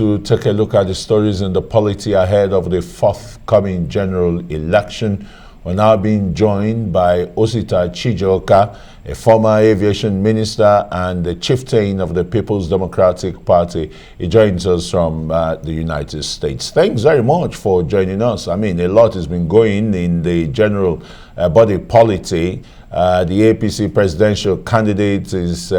to take a look at the stories in the polity ahead of the forthcoming general election. We're now being joined by Osita Chidoka, a former aviation minister and the chieftain of the People's Democratic Party. He joins us from the United States. Thanks very much for joining us. I mean, a lot has been going in the general body polity. The APC presidential candidate is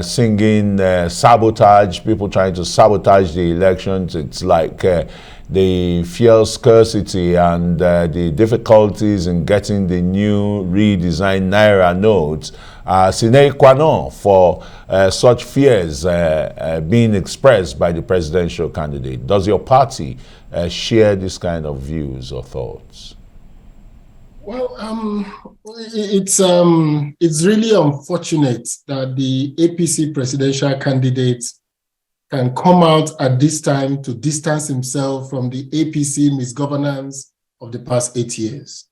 singing sabotage, people trying to sabotage the elections. It's like the fuel scarcity and the difficulties in getting the new redesigned Naira notes are sine qua non for such fears being expressed by the presidential candidate. Does your party share this kind of views or thoughts? Well, it's really unfortunate that the APC presidential candidate can come out at this time to distance himself from the APC misgovernance of the past 8 years.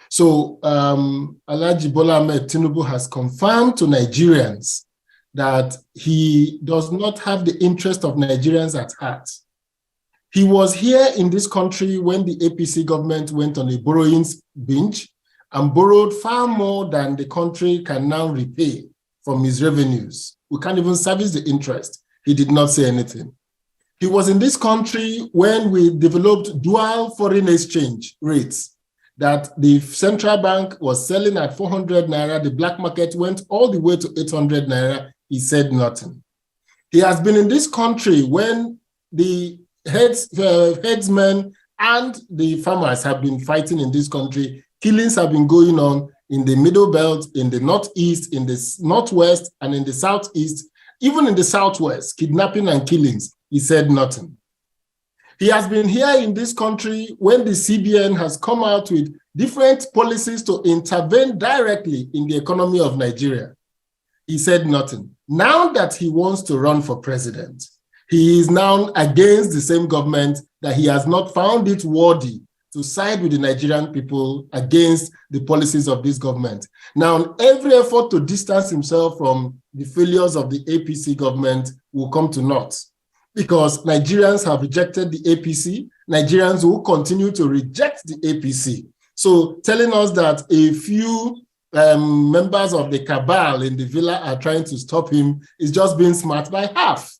So Alhaji Bola Ahmed Tinubu has confirmed to Nigerians that he does not have the interest of Nigerians at heart. He was here in this country when the APC government went on a borrowing binge and borrowed far more than the country can now repay from his revenues. We can't even service the interest. He did not say anything. He was in this country when we developed dual foreign exchange rates that the central bank was selling at 400 Naira. The black market went all the way to 800 Naira. He said nothing. He has been in this country when the headsmen and the farmers have been fighting in this country. Killings have been going on in the Middle Belt, in the Northeast, in the Northwest, and in the Southeast, even in the Southwest, kidnapping and killings. He said nothing. He has been here in this country when the CBN has come out with different policies to intervene directly in the economy of Nigeria. He said nothing. Now that he wants to run for president, he is now against the same government that he has not found it worthy to side with the Nigerian people against the policies of this government. Now, every effort to distance himself from the failures of the APC government will come to naught because Nigerians have rejected the APC. Nigerians will continue to reject the APC. So telling us that a few members of the cabal in the villa are trying to stop him is just being smart by half.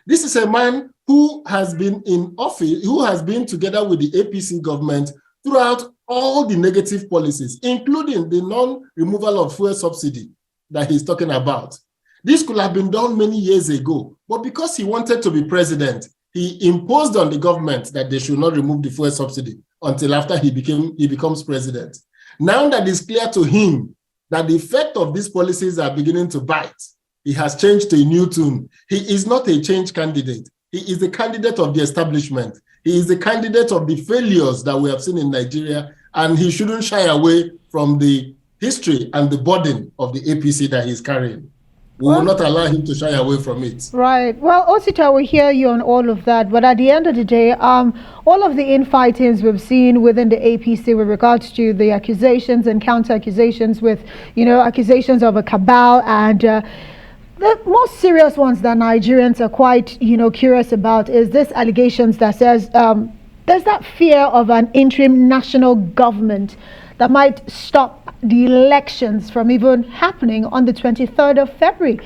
This is a man who has been in office, who has been together with the APC government throughout all the negative policies, including the non-removal of fuel subsidy that he's talking about. This could have been done many years ago, but because he wanted to be president, he imposed on the government that they should not remove the fuel subsidy until after he becomes president. Now that it's clear to him that the effect of these policies are beginning to bite, he has changed to a new tune. He is not a change candidate. He is the candidate of the establishment. He is the candidate of the failures that we have seen in Nigeria, and he shouldn't shy away from the history and the burden of the APC that he's carrying. We will not allow him to shy away from it. Right. Well, Osita, we hear you on all of that, but at the end of the day, all of the infightings we've seen within the APC with regards to the accusations and counter-accusations with, accusations of a cabal and the most serious ones that Nigerians are quite, curious about is this allegations that says there's that fear of an interim national government that might stop the elections from even happening on the 23rd of February.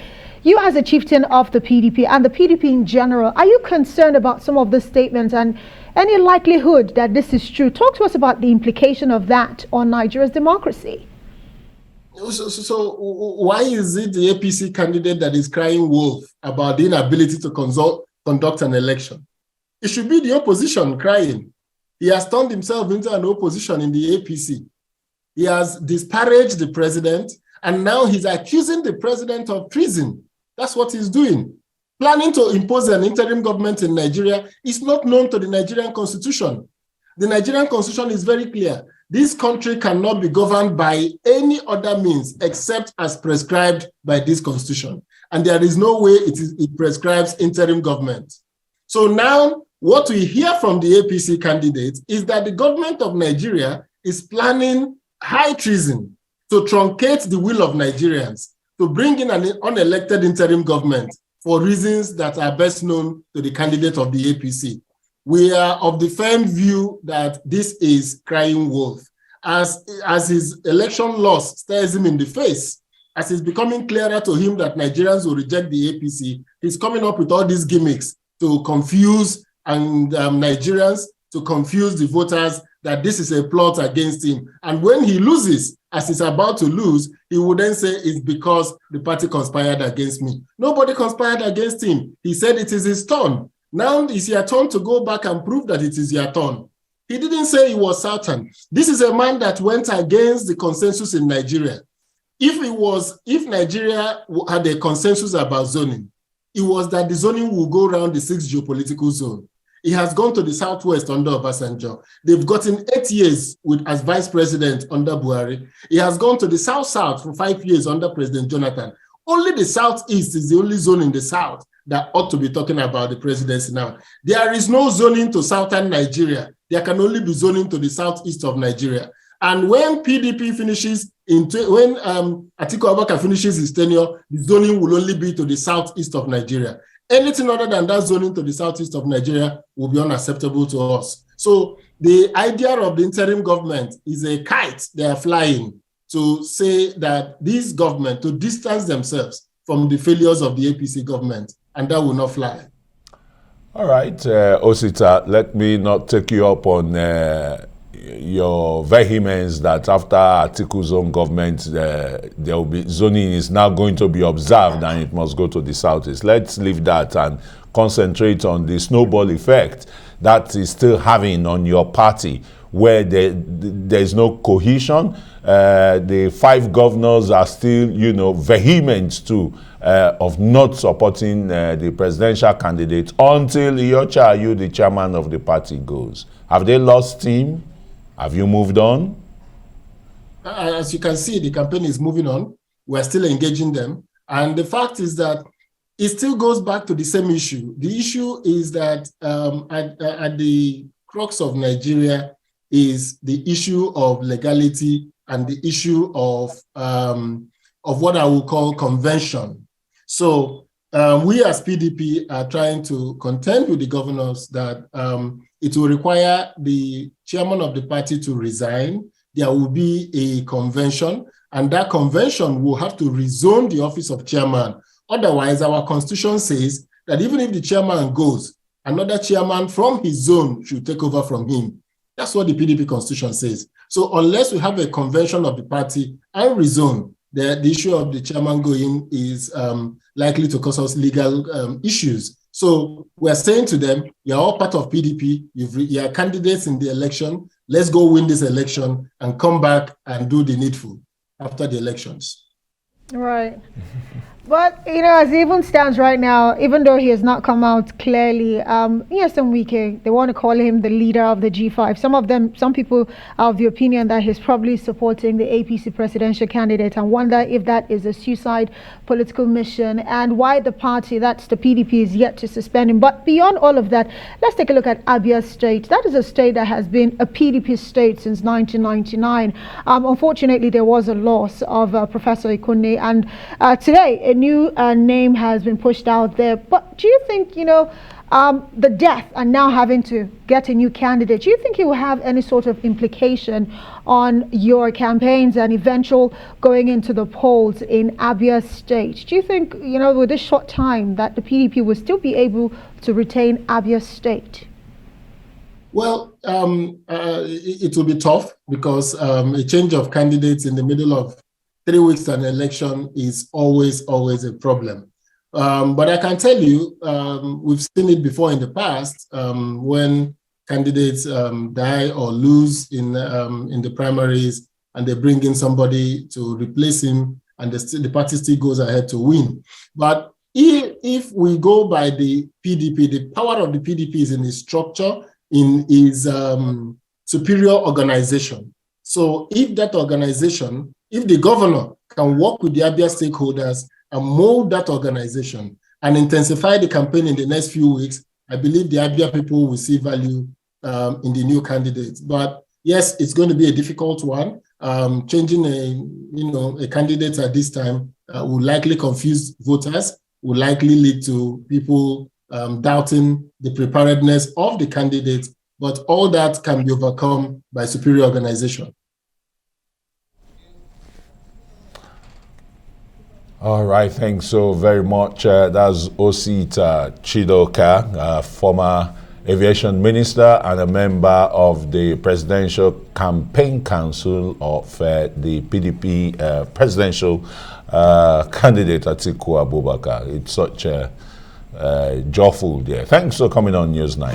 You as a chieftain of the PDP and the PDP in general, are you concerned about some of the statements and any likelihood that this is true? Talk to us about the implication of that on Nigeria's democracy. So why is it the APC candidate that is crying wolf about the inability to conduct an election? It should be the opposition crying. He has turned himself into an opposition in the APC. He has disparaged the president, and now he's accusing the president of treason. That's what he's doing. Planning to impose an interim government in Nigeria is not known to the Nigerian constitution. The Nigerian constitution is very clear. This country cannot be governed by any other means except as prescribed by this constitution. And there is no way it prescribes interim government. So now what we hear from the APC candidate is that the government of Nigeria is planning high treason to truncate the will of Nigerians, to bring in an unelected interim government for reasons that are best known to the candidate of the APC. We are of the firm view that this is crying wolf. As his election loss stares him in the face, as it's becoming clearer to him that Nigerians will reject the APC, he's coming up with all these gimmicks to confuse Nigerians, to confuse the voters that this is a plot against him. And when he loses, as he's about to lose, he would then say it's because the party conspired against me. Nobody conspired against him. He said it is his turn. Now it's your turn to go back and prove that it is your turn. He didn't say he was certain. This is a man that went against the consensus in Nigeria. If Nigeria had a consensus about zoning, it was that the zoning will go around the 6 geopolitical zone. He has gone to the southwest under Obasanjo. They've gotten 8 years as vice president under Buhari. He has gone to the south-south for 5 years under President Jonathan. Only the southeast is the only zone in the south that ought to be talking about the presidency now. There is no zoning to southern Nigeria. There can only be zoning to the southeast of Nigeria. And when PDP finishes, when Atiku Abubakar finishes his tenure, the zoning will only be to the southeast of Nigeria. Anything other than that zoning to the southeast of Nigeria will be unacceptable to us. So the idea of the interim government is a kite they are flying to say that this government, to distance themselves from the failures of the APC government, and that will not fly. All right, Osita, let me not take you up on your vehemence that after Atiku's own government, there will be zoning is now going to be observed and it must go to the southeast. Let's leave that and concentrate on the snowball effect that is still having on your party, where there is no cohesion. The 5 governors are still, vehement too of not supporting the presidential candidate until Iyorchia Ayu, the chairman of the party, goes. Have they lost steam? Have you moved on? As you can see, the campaign is moving on. We're still engaging them. And the fact is that it still goes back to the same issue. The issue is that at the crux of Nigeria is the issue of legality and the issue of what I will call convention. So we as PDP are trying to contend with the governors that it will require the chairman of the party to resign. There will be a convention, and that convention will have to rezone the office of chairman. Otherwise, our constitution says that even if the chairman goes, another chairman from his zone should take over from him. That's what the PDP constitution says. So unless we have a convention of the party and rezone, the issue of the chairman going is likely to cause us legal issues. So we're saying to them, you're all part of PDP, you're candidates in the election, let's go win this election and come back and do the needful after the elections. Right. But, as it even stands right now, even though he has not come out clearly, Nyesom Wike, they want to call him the leader of the G5. Some people are of the opinion that he's probably supporting the APC presidential candidate, and wonder if that is a suicide political mission and why the party, that's the PDP, is yet to suspend him. But beyond all of that, let's take a look at Abia State. That is a state that has been a PDP state since 1999. Unfortunately, there was a loss of Professor Ikunne, and today, a new name has been pushed out there. But do you think, the death and now having to get a new candidate, do you think it will have any sort of implication on your campaigns and eventual going into the polls in Abia State? Do you think, with this short time that the PDP will still be able to retain Abia State? Well, it will be tough because a change of candidates in the middle of 3 weeks to an election is always a problem. But I can tell you, we've seen it before in the past when candidates die or lose in the primaries and they bring in somebody to replace him and the party still goes ahead to win. But if we go by the PDP, the power of the PDP is in its structure, in its superior organization. So if that organization, if the governor can work with the Abia stakeholders and mold that organization and intensify the campaign in the next few weeks, I believe the Abia people will see value in the new candidates. But yes, it's going to be a difficult one. Changing a candidate at this time will likely confuse voters, will likely lead to people doubting the preparedness of the candidate, but all that can be overcome by superior organization. All right, thanks so very much. That's Osita Chidoka, former aviation minister and a member of the Presidential Campaign Council of the PDP presidential candidate Atiku Abubakar. It's such a joyful day. Thanks for coming on News 9.